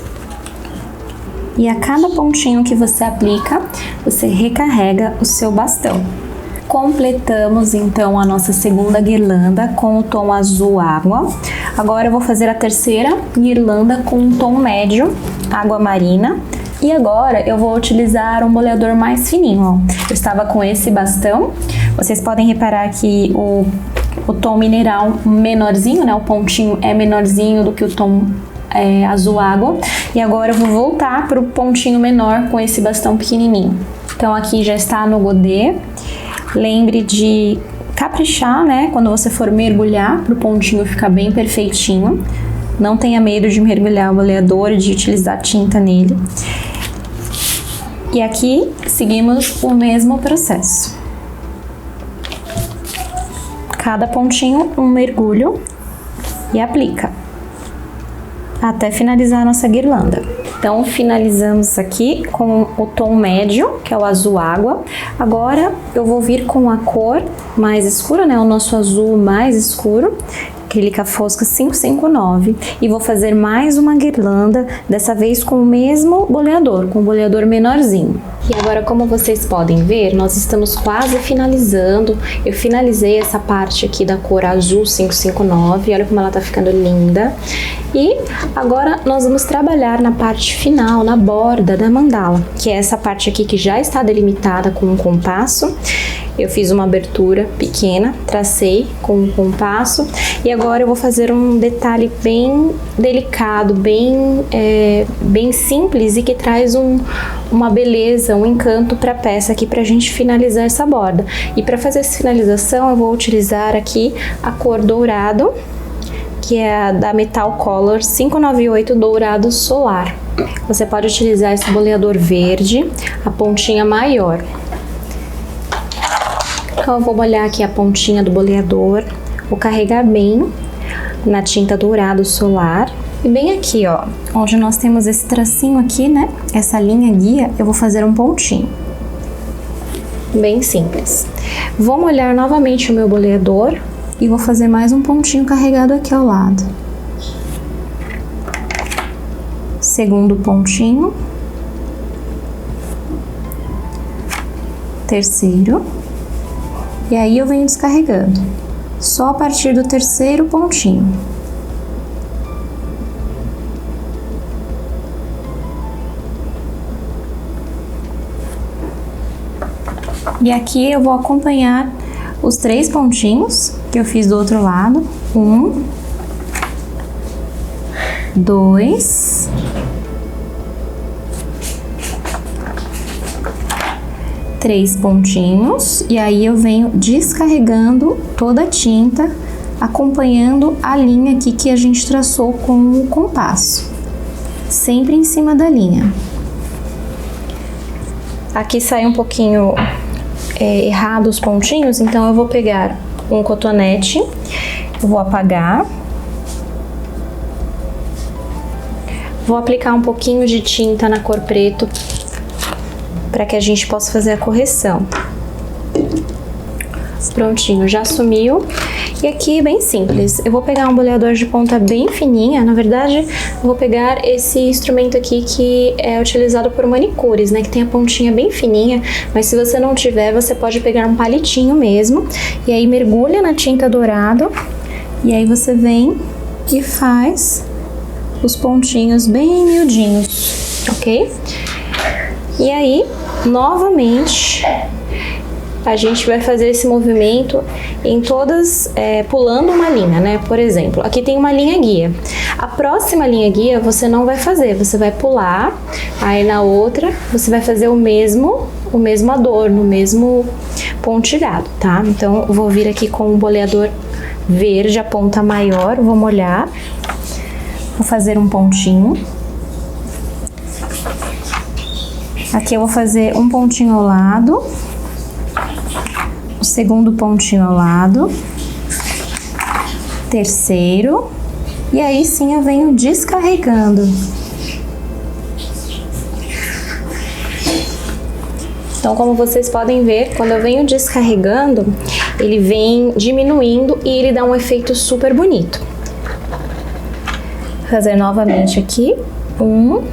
E a cada pontinho que você aplica, você recarrega o seu bastão. Completamos então a nossa segunda guirlanda com o tom azul água. Agora eu vou fazer a terceira guirlanda com um tom médio, água marina. E agora eu vou utilizar um boleador mais fininho, ó. Eu estava com esse bastão. Vocês podem reparar que o tom mineral menorzinho, né? O pontinho é menorzinho do que o tom azul água. E agora eu vou voltar para o pontinho menor com esse bastão pequenininho. Então aqui já está no godê. Lembre de caprichar, né? Quando você for mergulhar, para o pontinho ficar bem perfeitinho. Não tenha medo de mergulhar o boleador e de utilizar tinta nele. E aqui seguimos o mesmo processo. Cada pontinho um mergulho e aplica até finalizar a nossa guirlanda. Então finalizamos aqui com o tom médio, que é o azul água. Agora eu vou vir com a cor mais escura, né? O nosso azul mais escuro, acrílica fosca 559, e vou fazer mais uma guirlanda, dessa vez com o mesmo boleador, com o boleador menorzinho. E agora, como vocês podem ver, nós estamos quase finalizando. Eu finalizei essa parte aqui da cor azul 559, olha como ela tá ficando linda. E agora nós vamos trabalhar na parte final, na borda da mandala, que é essa parte aqui que já está delimitada com um compasso. Eu fiz uma abertura pequena, tracei com um compasso, e agora eu vou fazer um detalhe bem delicado, bem simples, e que traz uma beleza, um encanto para a peça aqui pra gente finalizar essa borda. E para fazer essa finalização eu vou utilizar aqui a cor dourado, que é a da Metal Color 598 Dourado Solar. Você pode utilizar esse boleador verde, a pontinha maior. Então eu vou molhar aqui a pontinha do boleador, vou carregar bem na tinta dourado solar. E bem aqui, ó, onde nós temos esse tracinho aqui, né, essa linha guia, eu vou fazer um pontinho. Bem simples. Vou molhar novamente o meu boleador e vou fazer mais um pontinho carregado aqui ao lado. Segundo pontinho. Terceiro. E aí eu venho descarregando. Só a partir do terceiro pontinho. E aqui eu vou acompanhar os 3 pontinhos que eu fiz do outro lado. 1, 2, 3 pontinhos. E aí eu venho descarregando toda a tinta, acompanhando a linha aqui que a gente traçou com o compasso. Sempre em cima da linha. Aqui sai um pouquinho errado os pontinhos, então eu vou pegar um cotonete, eu vou apagar, vou aplicar um pouquinho de tinta na cor preto para que a gente possa fazer a correção. Prontinho, já sumiu. E aqui bem simples, eu vou pegar um boleador de ponta bem fininha, na verdade eu vou pegar esse instrumento aqui que é utilizado por manicures, né, que tem a pontinha bem fininha, mas se você não tiver, você pode pegar um palitinho mesmo, e aí mergulha na tinta dourada, e aí você vem e faz os pontinhos bem miudinhos, ok? E aí, novamente, a gente vai fazer esse movimento em todas, pulando uma linha, né? Por exemplo, aqui tem uma linha guia. A próxima linha guia você não vai fazer, você vai pular, aí na outra você vai fazer o mesmo adorno, o mesmo pontilhado, tá? Então, eu vou vir aqui com o boleador verde, a ponta maior, vou molhar, vou fazer um pontinho. Aqui eu vou fazer um pontinho ao lado, o segundo pontinho ao lado, terceiro, e aí sim eu venho descarregando. Então, como vocês podem ver, quando eu venho descarregando, ele vem diminuindo e ele dá um efeito super bonito. Vou fazer novamente aqui, 1,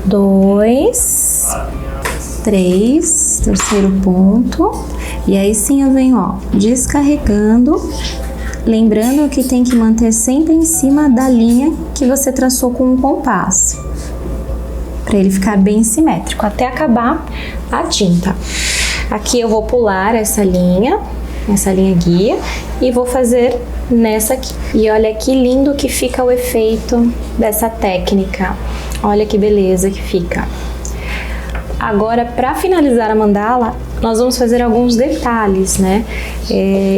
2, 3, terceiro ponto, e aí sim eu venho, ó, descarregando, lembrando que tem que manter sempre em cima da linha que você traçou com o compasso, para ele ficar bem simétrico, até acabar a tinta. Aqui eu vou pular essa linha guia, e vou fazer nessa aqui. E olha que lindo que fica o efeito dessa técnica. Olha que beleza que fica. Agora, para finalizar a mandala, nós vamos fazer alguns detalhes, né?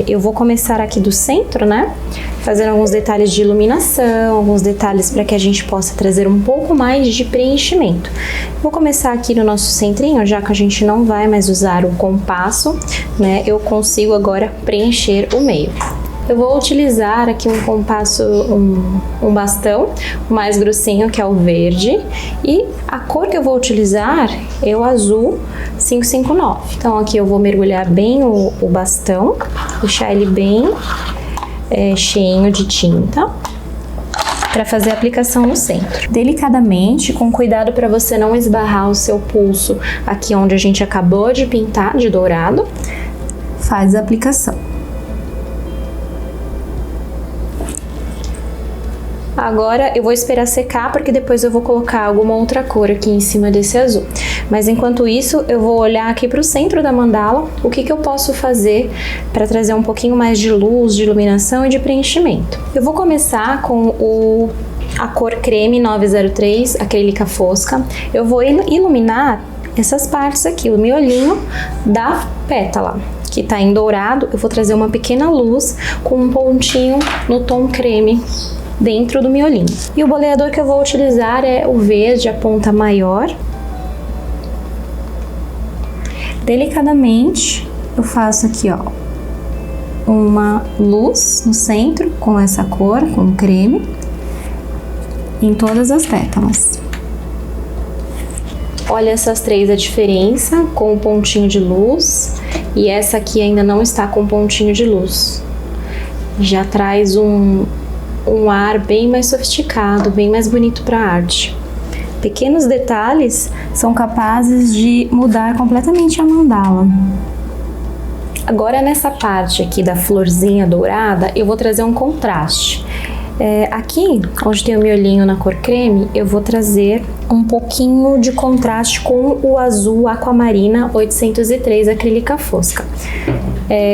Eu vou começar aqui do centro, né? Fazendo alguns detalhes de iluminação, alguns detalhes para que a gente possa trazer um pouco mais de preenchimento. Vou começar aqui no nosso centrinho, já que a gente não vai mais usar o compasso, né? Eu consigo agora preencher o meio. Eu vou utilizar aqui um compasso, um bastão mais grossinho, que é o verde, e a cor que eu vou utilizar é o azul 559. Então aqui eu vou mergulhar bem o bastão, deixar ele bem cheinho de tinta, para fazer a aplicação no centro. Delicadamente, com cuidado para você não esbarrar o seu pulso aqui onde a gente acabou de pintar de dourado, faz a aplicação. Agora eu vou esperar secar, porque depois eu vou colocar alguma outra cor aqui em cima desse azul. Mas enquanto isso, eu vou olhar aqui para o centro da mandala, o que eu posso fazer para trazer um pouquinho mais de luz, de iluminação e de preenchimento. Eu vou começar com a cor creme 903, acrílica fosca. Eu vou iluminar essas partes aqui, o miolinho da pétala, que tá em dourado. Eu vou trazer uma pequena luz com um pontinho no tom creme dentro do miolinho. E o boleador que eu vou utilizar é o verde, a ponta maior. Delicadamente, eu faço aqui, ó, uma luz no centro com essa cor, com creme, em todas as pétalas. Olha essas três a diferença, com um pontinho de luz, e essa aqui ainda não está com pontinho de luz. Já traz um ar bem mais sofisticado, bem mais bonito para a arte. Pequenos detalhes são capazes de mudar completamente a mandala. Agora nessa parte aqui da florzinha dourada, eu vou trazer um contraste. Aqui, onde tem o miolinho na cor creme, eu vou trazer um pouquinho de contraste com o azul aquamarina 803 acrílica fosca.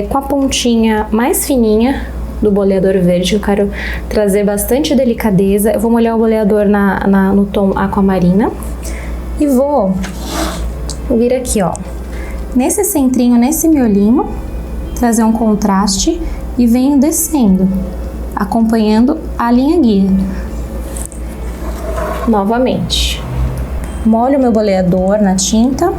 Com a pontinha mais fininha do boleador verde, eu quero trazer bastante delicadeza. Eu vou molhar o boleador no tom aquamarina e vou vir aqui, ó, nesse centrinho, nesse miolinho, trazer um contraste e venho descendo, acompanhando a linha guia. Novamente, molho meu boleador na tinta,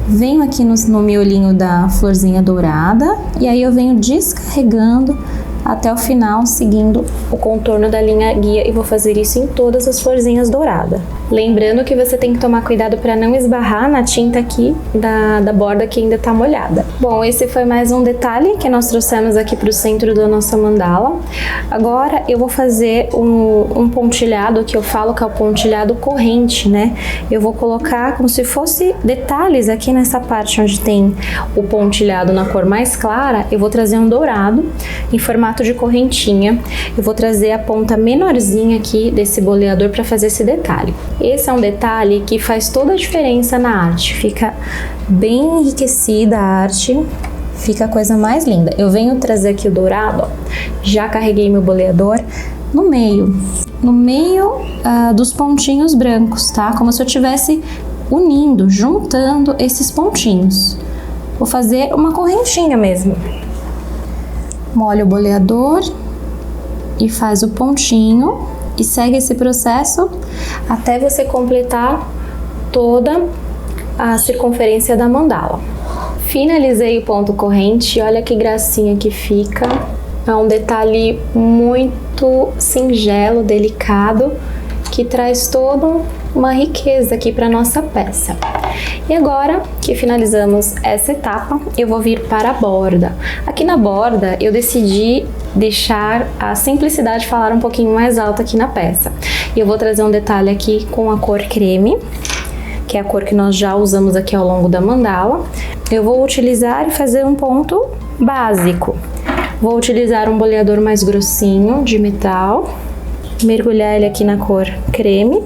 venho aqui no miolinho da florzinha dourada e aí eu venho descarregando até o final, seguindo o contorno da linha guia, e vou fazer isso em todas as florzinhas douradas. Lembrando que você tem que tomar cuidado para não esbarrar na tinta aqui da borda que ainda está molhada. Bom, esse foi mais um detalhe que nós trouxemos aqui para o centro da nossa mandala. Agora eu vou fazer um pontilhado, que eu falo que é o pontilhado corrente, né? Eu vou colocar como se fosse detalhes aqui nessa parte onde tem o pontilhado na cor mais clara. Eu vou trazer um dourado em formato de correntinha. Eu vou trazer a ponta menorzinha aqui desse boleador para fazer esse detalhe. Esse é um detalhe que faz toda a diferença na arte. Fica bem enriquecida a arte, fica a coisa mais linda. Eu venho trazer aqui o dourado, ó. Já carreguei meu boleador no meio dos pontinhos brancos, tá? Como se eu estivesse unindo, juntando esses pontinhos. Vou fazer uma correntinha mesmo. Molha o boleador e faz o pontinho e segue esse processo até você completar toda a circunferência da mandala. Finalizei o ponto corrente, olha que gracinha que fica. É um detalhe muito singelo, delicado, que traz toda uma riqueza aqui para nossa peça. E agora que finalizamos essa etapa, eu vou vir para a borda. Aqui na borda eu decidi deixar a simplicidade falar um pouquinho mais alto aqui na peça. E eu vou trazer um detalhe aqui com a cor creme, que é a cor que nós já usamos aqui ao longo da mandala. Eu vou utilizar e fazer um ponto básico. Vou utilizar um boleador mais grossinho de metal, mergulhar ele aqui na cor creme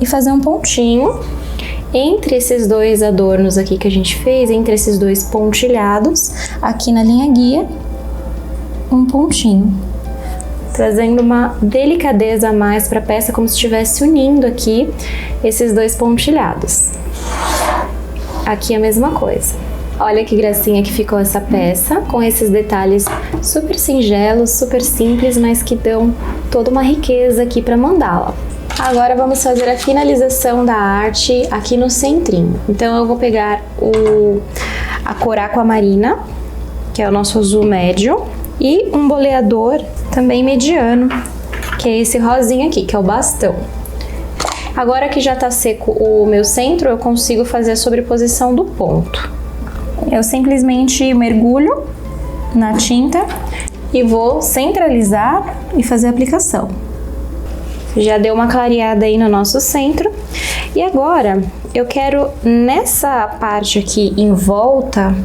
e fazer um pontinho entre esses dois adornos aqui que a gente fez, entre esses dois pontilhados, aqui na linha guia, um pontinho, trazendo uma delicadeza a mais para a peça, como se estivesse unindo aqui esses dois pontilhados. Aqui a mesma coisa. Olha que gracinha que ficou essa peça, com esses detalhes super singelos, super simples, mas que dão toda uma riqueza aqui para a mandala. Agora vamos fazer a finalização da arte aqui no centrinho. Então eu vou pegar a cor aquamarina, que é o nosso azul médio, e um boleador também mediano, que é esse rosinha aqui, que é o bastão. Agora que já está seco o meu centro, eu consigo fazer a sobreposição do ponto. Eu simplesmente mergulho na tinta e vou centralizar e fazer a aplicação. Já deu uma clareada aí no nosso centro. E agora eu quero, nessa parte aqui em volta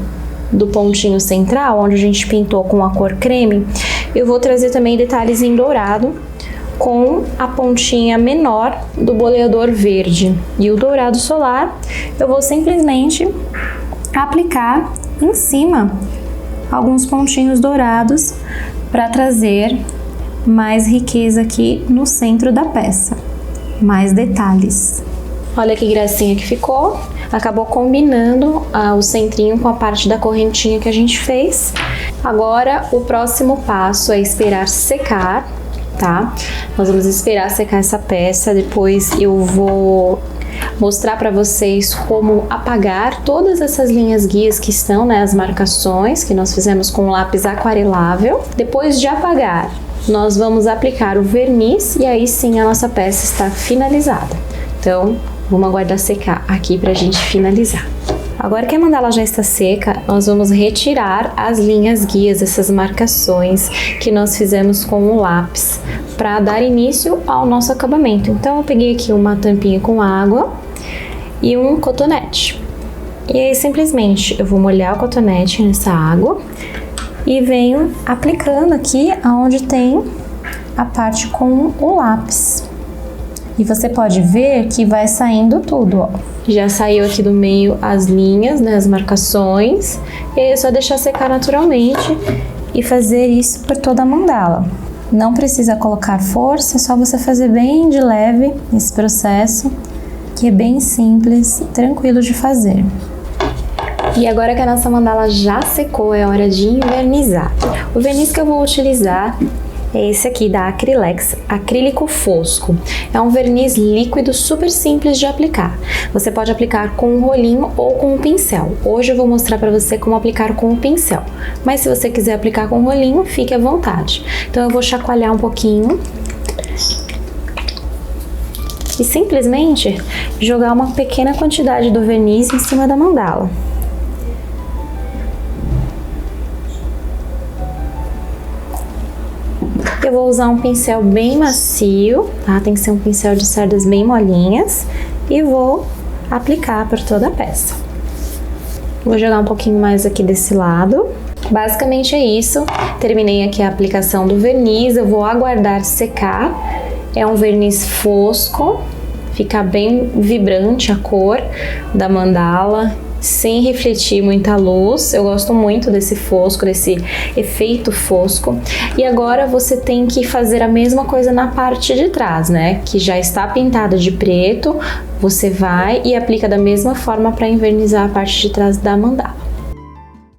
do pontinho central, onde a gente pintou com a cor creme, eu vou trazer também detalhes em dourado com a pontinha menor do boleador verde. E o dourado solar eu vou simplesmente aplicar em cima alguns pontinhos dourados para trazer mais riqueza aqui no centro da peça, mais detalhes. Olha que gracinha que ficou, acabou combinando o centrinho com a parte da correntinha que a gente fez. Agora o próximo passo é esperar secar, tá? Nós vamos esperar secar essa peça, depois eu vou mostrar para vocês como apagar todas essas linhas guias que estão, né, as marcações que nós fizemos com lápis aquarelável. Depois de apagar, nós vamos aplicar o verniz e aí sim a nossa peça está finalizada. Então, vamos aguardar secar aqui para a gente finalizar. Agora que a mandala já está seca, nós vamos retirar as linhas guias, essas marcações que nós fizemos com o lápis, para dar início ao nosso acabamento. Então eu peguei aqui uma tampinha com água e um cotonete. E aí simplesmente eu vou molhar o cotonete nessa água e venho aplicando aqui aonde tem a parte com o lápis. E você pode ver que vai saindo tudo, ó. Já saiu aqui do meio as linhas, né, as marcações. E aí é só deixar secar naturalmente e fazer isso por toda a mandala. Não precisa colocar força, é só você fazer bem de leve esse processo, que é bem simples, tranquilo de fazer. E agora que a nossa mandala já secou, é hora de invernizar. O verniz que eu vou utilizar é esse aqui da Acrylex, acrílico fosco. É um verniz líquido super simples de aplicar. Você pode aplicar com um rolinho ou com um pincel. Hoje eu vou mostrar para você como aplicar com o pincel. Mas se você quiser aplicar com o rolinho, fique à vontade. Então eu vou chacoalhar um pouquinho e simplesmente jogar uma pequena quantidade do verniz em cima da mandala. Eu vou usar um pincel bem macio, tá? Tem que ser um pincel de cerdas bem molinhas e vou aplicar por toda a peça. Vou jogar um pouquinho mais aqui desse lado. Basicamente é isso. Terminei aqui a aplicação do verniz, eu vou aguardar secar. É um verniz fosco, fica bem vibrante a cor da mandala, sem refletir muita luz. Eu gosto muito desse fosco, desse efeito fosco. E agora você tem que fazer a mesma coisa na parte de trás, né? Que já está pintada de preto, você vai e aplica da mesma forma para invernizar a parte de trás da mandala.